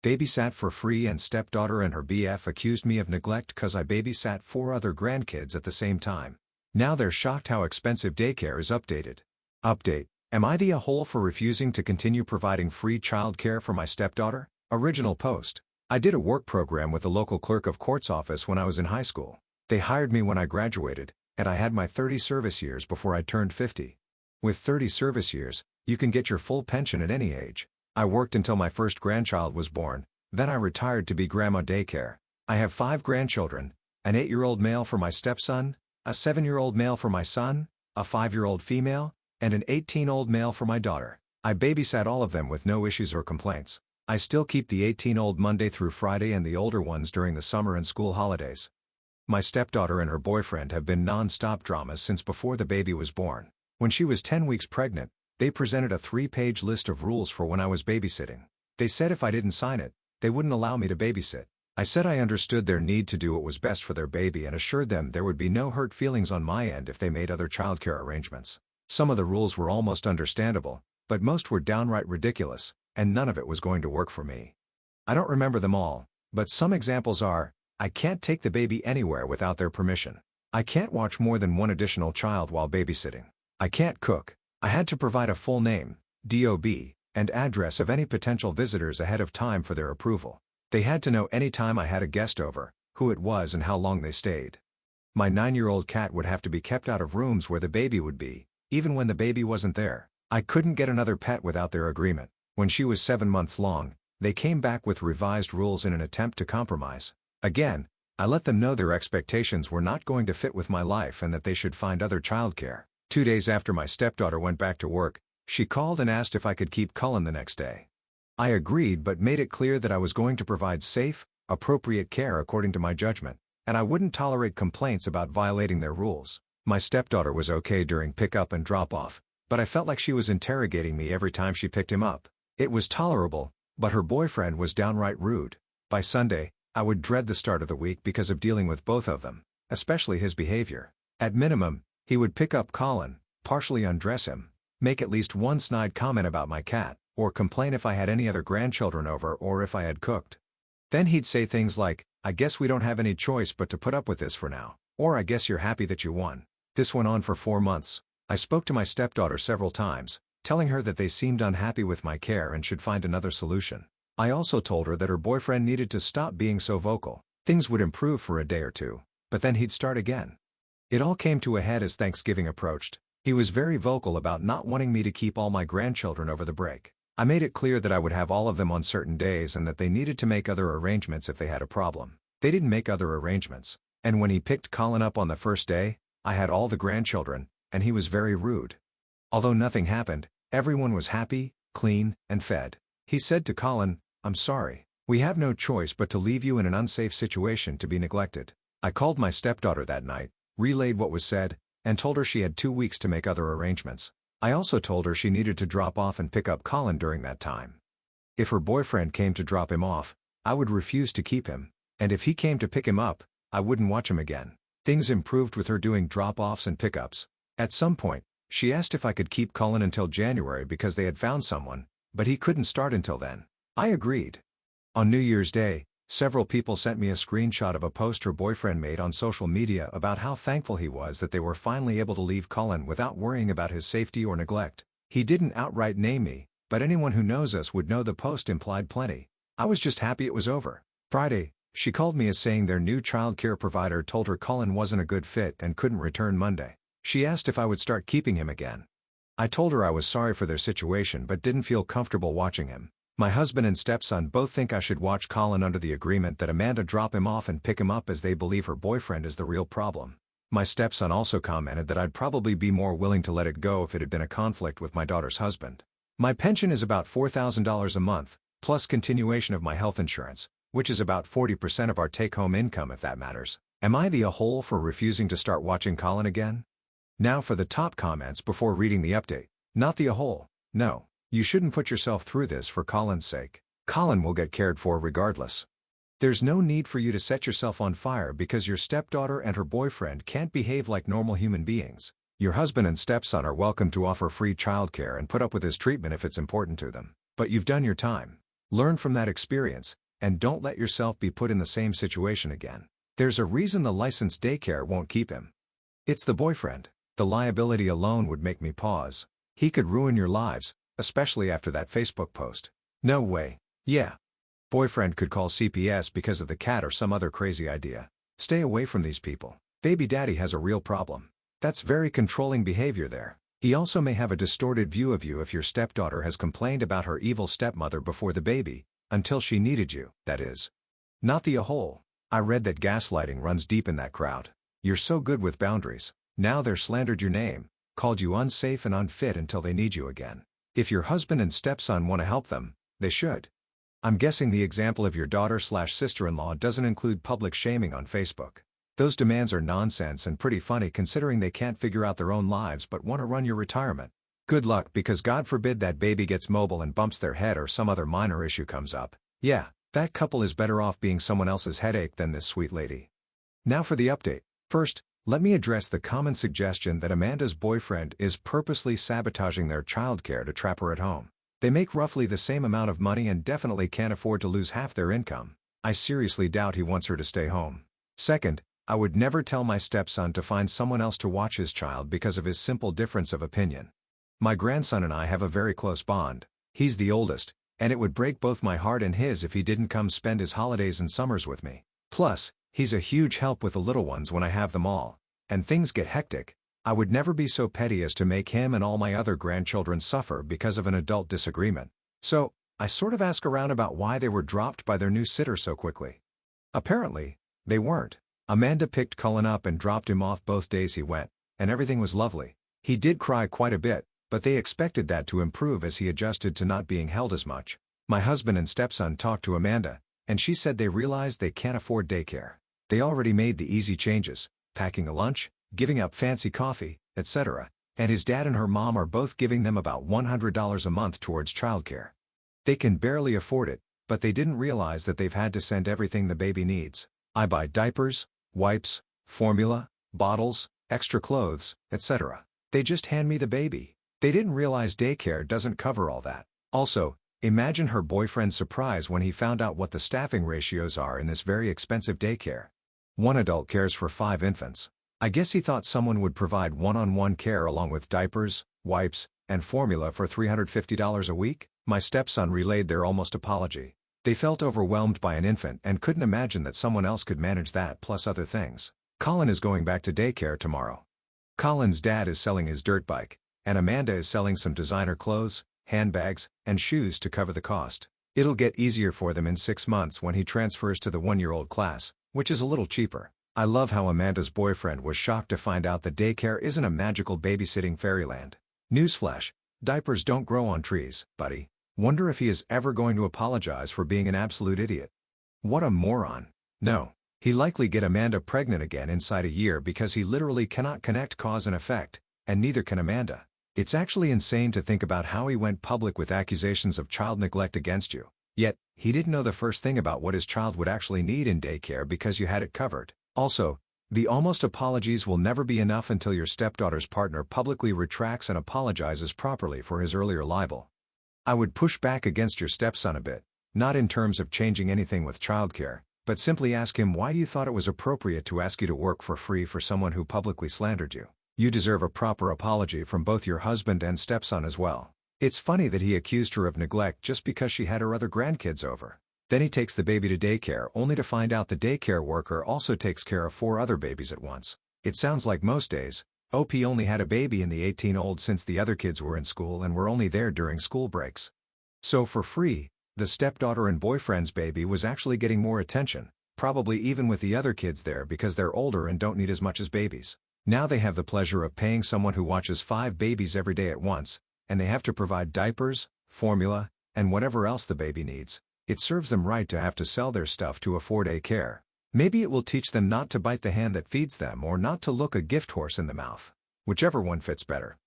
Babysat for free and stepdaughter and her BF accused me of neglect cause I babysat 4 other grandkids at the same time. Now they're shocked how expensive daycare is updated. Update. Am I the a-hole for refusing to continue providing free childcare for my stepdaughter? Original post. I did a work program with the local clerk of court's office when I was in high school. They hired me when I graduated, and I had my 30 service years before I turned 50. With 30 service years, you can get your full pension at any age. I worked until my first grandchild was born, then I retired to be grandma daycare. I have 5 grandchildren, an 8-year-old male for my stepson, a 7-year-old male for my son, a 5-year-old female, and an 18-old male for my daughter. I babysat all of them with no issues or complaints. I still keep the 18-old Monday through Friday and the older ones during the summer and school holidays. My stepdaughter and her boyfriend have been non-stop dramas since before the baby was born. When she was 10 weeks pregnant, they presented a 3-page list of rules for when I was babysitting. They said if I didn't sign it, they wouldn't allow me to babysit. I said I understood their need to do what was best for their baby and assured them there would be no hurt feelings on my end if they made other childcare arrangements. Some of the rules were almost understandable, but most were downright ridiculous, and none of it was going to work for me. I don't remember them all, but some examples are, I can't take the baby anywhere without their permission. I can't watch more than one additional child while babysitting. I can't cook. I had to provide a full name, DOB, and address of any potential visitors ahead of time for their approval. They had to know any time I had a guest over, who it was and how long they stayed. My 9-year-old cat would have to be kept out of rooms where the baby would be, even when the baby wasn't there. I couldn't get another pet without their agreement. When she was 7 months long, they came back with revised rules in an attempt to compromise. Again, I let them know their expectations were not going to fit with my life and that they should find other childcare. 2 days after my stepdaughter went back to work, she called and asked if I could keep Cullen the next day. I agreed but made it clear that I was going to provide safe, appropriate care according to my judgment, and I wouldn't tolerate complaints about violating their rules. My stepdaughter was okay during pickup and drop-off, but I felt like she was interrogating me every time she picked him up. It was tolerable, but her boyfriend was downright rude. By Sunday, I would dread the start of the week because of dealing with both of them, especially his behavior. At minimum, he would pick up Colin, partially undress him, make at least one snide comment about my cat, or complain if I had any other grandchildren over or if I had cooked. Then he'd say things like, "I guess we don't have any choice but to put up with this for now," or "I guess you're happy that you won." This went on for 4 months. I spoke to my stepdaughter several times, telling her that they seemed unhappy with my care and should find another solution. I also told her that her boyfriend needed to stop being so vocal. Things would improve for a day or two, but then he'd start again. It all came to a head as Thanksgiving approached. He was very vocal about not wanting me to keep all my grandchildren over the break. I made it clear that I would have all of them on certain days and that they needed to make other arrangements if they had a problem. They didn't make other arrangements, and when he picked Colin up on the first day, I had all the grandchildren, and he was very rude. Although nothing happened, everyone was happy, clean, and fed. He said to Colin, "I'm sorry. We have no choice but to leave you in an unsafe situation to be neglected." I called my stepdaughter that night, relayed what was said, and told her she had 2 weeks to make other arrangements. I also told her she needed to drop off and pick up Colin during that time. If her boyfriend came to drop him off, I would refuse to keep him, and if he came to pick him up, I wouldn't watch him again. Things improved with her doing drop-offs and pickups. At some point, she asked if I could keep Colin until January because they had found someone, but he couldn't start until then. I agreed. On New Year's Day, several people sent me a screenshot of a post her boyfriend made on social media about how thankful he was that they were finally able to leave Colin without worrying about his safety or neglect. He didn't outright name me, but anyone who knows us would know the post implied plenty. I was just happy it was over. Friday, she called me as saying their new childcare provider told her Colin wasn't a good fit and couldn't return Monday. She asked if I would start keeping him again. I told her I was sorry for their situation but didn't feel comfortable watching him. My husband and stepson both think I should watch Colin under the agreement that Amanda drop him off and pick him up as they believe her boyfriend is the real problem. My stepson also commented that I'd probably be more willing to let it go if it had been a conflict with my daughter's husband. My pension is about $4,000 a month, plus continuation of my health insurance, which is about 40% of our take-home income if that matters. Am I the a-hole for refusing to start watching Colin again? Now for the top comments before reading the update. Not the a-hole, no. You shouldn't put yourself through this for Colin's sake. Colin will get cared for regardless. There's no need for you to set yourself on fire because your stepdaughter and her boyfriend can't behave like normal human beings. Your husband and stepson are welcome to offer free childcare and put up with his treatment if it's important to them. But you've done your time. Learn from that experience, and don't let yourself be put in the same situation again. There's a reason the licensed daycare won't keep him. It's the boyfriend. The liability alone would make me pause. He could ruin your lives, especially after that Facebook post. No way. Yeah. Boyfriend could call CPS because of the cat or some other crazy idea. Stay away from these people. Baby daddy has a real problem. That's very controlling behavior there. He also may have a distorted view of you if your stepdaughter has complained about her evil stepmother before the baby, until she needed you, that is. Not the a-hole. I read that gaslighting runs deep in that crowd. You're so good with boundaries. Now they're slandered your name, called you unsafe and unfit until they need you again. If your husband and stepson want to help them, they should. I'm guessing the example of your daughter/sister-in-law doesn't include public shaming on Facebook. Those demands are nonsense and pretty funny considering they can't figure out their own lives but want to run your retirement. Good luck, because God forbid that baby gets mobile and bumps their head or some other minor issue comes up. Yeah, that couple is better off being someone else's headache than this sweet lady. Now for the update. First, let me address the common suggestion that Amanda's boyfriend is purposely sabotaging their childcare to trap her at home. They make roughly the same amount of money and definitely can't afford to lose half their income. I seriously doubt he wants her to stay home. Second, I would never tell my stepson to find someone else to watch his child because of his simple difference of opinion. My grandson and I have a very close bond. He's the oldest, and it would break both my heart and his if he didn't come spend his holidays and summers with me. Plus, he's a huge help with the little ones when I have them all. And things get hectic. I would never be so petty as to make him and all my other grandchildren suffer because of an adult disagreement. So, I sort of ask around about why they were dropped by their new sitter so quickly. Apparently, they weren't. Amanda picked Cullen up and dropped him off both days he went, and everything was lovely. He did cry quite a bit, but they expected that to improve as he adjusted to not being held as much. My husband and stepson talked to Amanda, and she said they realized they can't afford daycare. They already made the easy changes, packing a lunch, giving up fancy coffee, etc., and his dad and her mom are both giving them about $100 a month towards childcare. They can barely afford it, but they didn't realize that they've had to send everything the baby needs. I buy diapers, wipes, formula, bottles, extra clothes, etc. They just hand me the baby. They didn't realize daycare doesn't cover all that. Also, imagine her boyfriend's surprise when he found out what the staffing ratios are in this very expensive daycare. One adult cares for 5 infants. I guess he thought someone would provide one-on-one care along with diapers, wipes, and formula for $350 a week. My stepson relayed their almost apology. They felt overwhelmed by an infant and couldn't imagine that someone else could manage that plus other things. Colin is going back to daycare tomorrow. Colin's dad is selling his dirt bike, and Amanda is selling some designer clothes, handbags, and shoes to cover the cost. It'll get easier for them in 6 months when he transfers to the 1-year-old class, which is a little cheaper. I love how Amanda's boyfriend was shocked to find out that daycare isn't a magical babysitting fairyland. Newsflash: diapers don't grow on trees, buddy. Wonder if he is ever going to apologize for being an absolute idiot. What a moron. No. He'll likely get Amanda pregnant again inside a year because he literally cannot connect cause and effect, and neither can Amanda. It's actually insane to think about how he went public with accusations of child neglect against you. Yet, he didn't know the first thing about what his child would actually need in daycare because you had it covered. Also, the almost apologies will never be enough until your stepdaughter's partner publicly retracts and apologizes properly for his earlier libel. I would push back against your stepson a bit, not in terms of changing anything with childcare, but simply ask him why you thought it was appropriate to ask you to work for free for someone who publicly slandered you. You deserve a proper apology from both your husband and stepson as well. It's funny that he accused her of neglect just because she had her other grandkids over. Then he takes the baby to daycare only to find out the daycare worker also takes care of 4 other babies at once. It sounds like most days, OP only had a baby in the 18-old since the other kids were in school and were only there during school breaks. So for free, the stepdaughter and boyfriend's baby was actually getting more attention, probably even with the other kids there because they're older and don't need as much as babies. Now they have the pleasure of paying someone who watches 5 babies every day at once, and they have to provide diapers, formula, and whatever else the baby needs. It serves them right to have to sell their stuff to afford daycare. Maybe it will teach them not to bite the hand that feeds them or not to look a gift horse in the mouth. Whichever one fits better.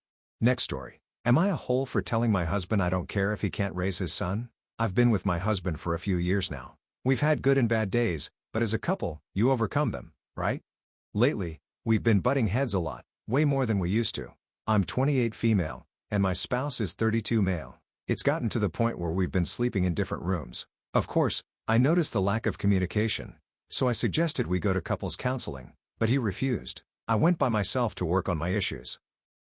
Next story. Am I a hole for telling my husband I don't care if he can't raise his son? I've been with my husband for a few years now. We've had good and bad days, but as a couple, you overcome them, right? Lately, we've been butting heads a lot, way more than we used to. I'm 28 female, and my spouse is 32 male. It's gotten to the point where we've been sleeping in different rooms. Of course, I noticed the lack of communication, so I suggested we go to couples counseling, but he refused. I went by myself to work on my issues.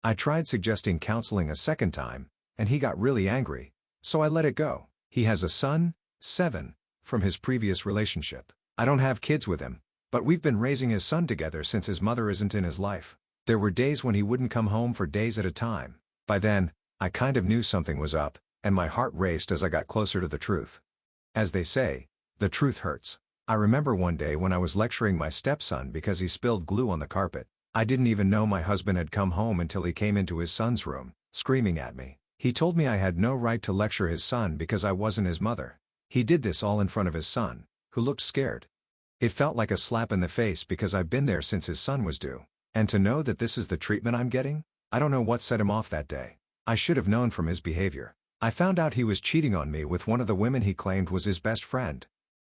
I tried suggesting counseling a second time, and he got really angry, so I let it go. He has a son, 7, from his previous relationship. I don't have kids with him, but we've been raising his son together since his mother isn't in his life. There were days when he wouldn't come home for days at a time. By then, I kind of knew something was up, and my heart raced as I got closer to the truth. As they say, the truth hurts. I remember one day when I was lecturing my stepson because he spilled glue on the carpet. I didn't even know my husband had come home until he came into his son's room, screaming at me. He told me I had no right to lecture his son because I wasn't his mother. He did this all in front of his son, who looked scared. It felt like a slap in the face because I've been there since his son was due. And to know that this is the treatment I'm getting? I don't know what set him off that day. I should have known from his behavior. I found out he was cheating on me with one of the women he claimed was his best friend.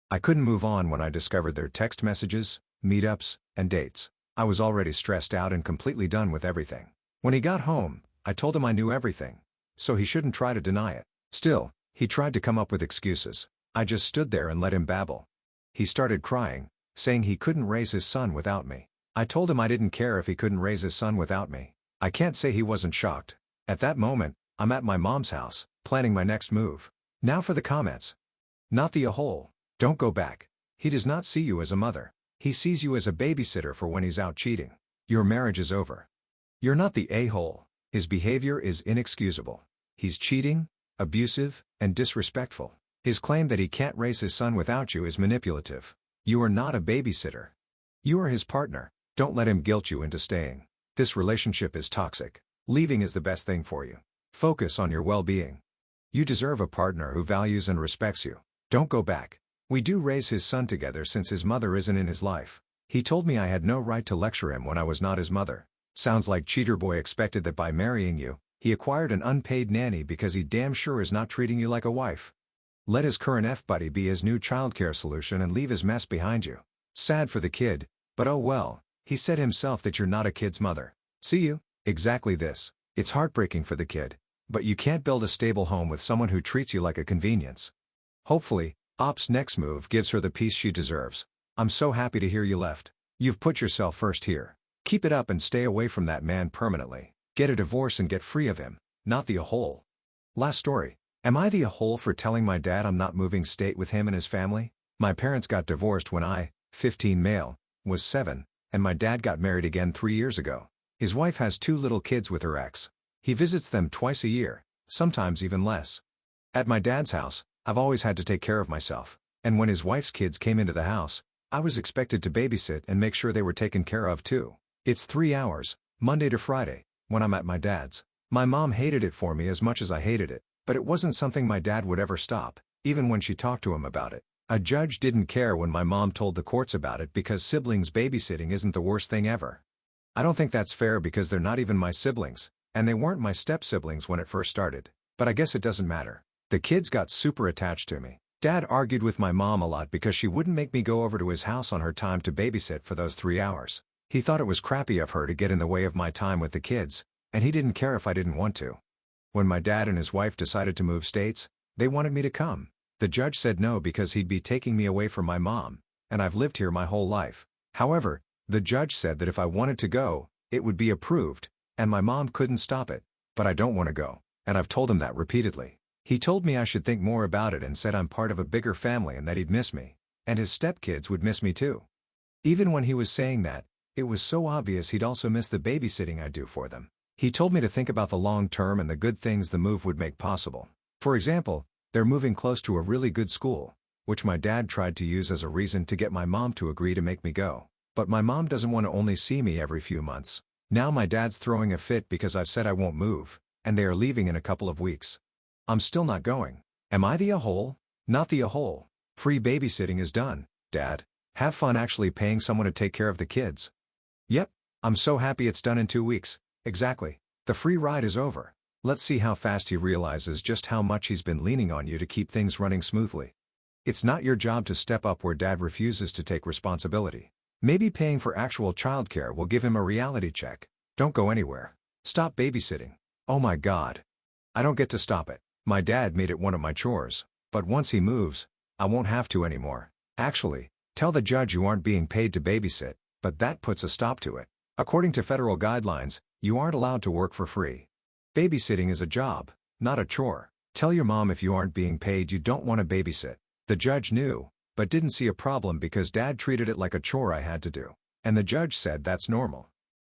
I couldn't move on when I discovered their text messages, meetups, and dates. I was already stressed out and completely done with everything. When he got home, I told him I knew everything, so he shouldn't try to deny it. Still, he tried to come up with excuses. I just stood there and let him babble. He started crying, saying he couldn't raise his son without me. I told him I didn't care if he couldn't raise his son without me. I can't say he wasn't shocked. At that moment, I'm at my mom's house, planning my next move. Now for the comments. Not the a-hole. Don't go back. He does not see you as a mother. He sees you as a babysitter for when he's out cheating. Your marriage is over. You're not the a-hole. His behavior is inexcusable. He's cheating, abusive, and disrespectful. His claim that he can't raise his son without you is manipulative. You are not a babysitter. You are his partner. Don't let him guilt you into staying. This relationship is toxic. Leaving is the best thing for you. Focus on your well-being. You deserve a partner who values and respects you. Don't go back. We do raise his son together since his mother isn't in his life. He told me I had no right to lecture him when I was not his mother. Sounds like Cheater Boy expected that by marrying you, he acquired an unpaid nanny because he damn sure is not treating you like a wife. Let his current F-buddy be his new childcare solution and leave his mess behind you. Sad for the kid, but oh well. He said himself that you're not a kid's mother. See you? Exactly this. It's heartbreaking for the kid, but you can't build a stable home with someone who treats you like a convenience. Hopefully, Op's next move gives her the peace she deserves. I'm so happy to hear you left. You've put yourself first here. Keep it up and stay away from that man permanently. Get a divorce and get free of him, not the a-hole. Last story. Am I the a-hole for telling my dad I'm not moving state with him and his family? My parents got divorced when I, 15 male, was 7. And my dad got married again 3 years ago. His wife has 2 little kids with her ex. He visits them twice a year, sometimes even less. At my dad's house, I've always had to take care of myself, and when his wife's kids came into the house, I was expected to babysit and make sure they were taken care of too. It's 3 hours, Monday to Friday, when I'm at my dad's. My mom hated it for me as much as I hated it, but it wasn't something my dad would ever stop, even when she talked to him about it. A judge didn't care when my mom told the courts about it because siblings babysitting isn't the worst thing ever. I don't think that's fair because they're not even my siblings, and they weren't my step-siblings when it first started. But I guess it doesn't matter. The kids got super attached to me. Dad argued with my mom a lot because she wouldn't make me go over to his house on her time to babysit for those 3 hours. He thought it was crappy of her to get in the way of my time with the kids, and he didn't care if I didn't want to. When my dad and his wife decided to move states, they wanted me to come. The judge said no because he'd be taking me away from my mom, and I've lived here my whole life. However, the judge said that if I wanted to go, it would be approved, and my mom couldn't stop it. But I don't want to go, and I've told him that repeatedly. He told me I should think more about it and said I'm part of a bigger family and that he'd miss me, and his stepkids would miss me too. Even when he was saying that, it was so obvious he'd also miss the babysitting I do for them. He told me to think about the long term and the good things the move would make possible. For example, they're moving close to a really good school, which my dad tried to use as a reason to get my mom to agree to make me go. But my mom doesn't want to only see me every few months. Now my dad's throwing a fit because I've said I won't move, and they are leaving in a couple of weeks. I'm still not going. Am I the a-hole? Not the a-hole. Free babysitting is done, Dad. Have fun actually paying someone to take care of the kids. Yep, I'm so happy it's done in 2 weeks. Exactly. The free ride is over. Let's see how fast he realizes just how much he's been leaning on you to keep things running smoothly. It's not your job to step up where Dad refuses to take responsibility. Maybe paying for actual childcare will give him a reality check. Don't go anywhere. Stop babysitting. Oh my God. I don't get to stop it. My dad made it one of my chores. But once he moves, I won't have to anymore. Actually, tell the judge you aren't being paid to babysit, but that puts a stop to it. According to federal guidelines, you aren't allowed to work for free. Babysitting is a job, not a chore. Tell your mom if you aren't being paid you don't want to babysit. The judge knew, but didn't see a problem because dad treated it like a chore I had to do. And the judge said that's normal.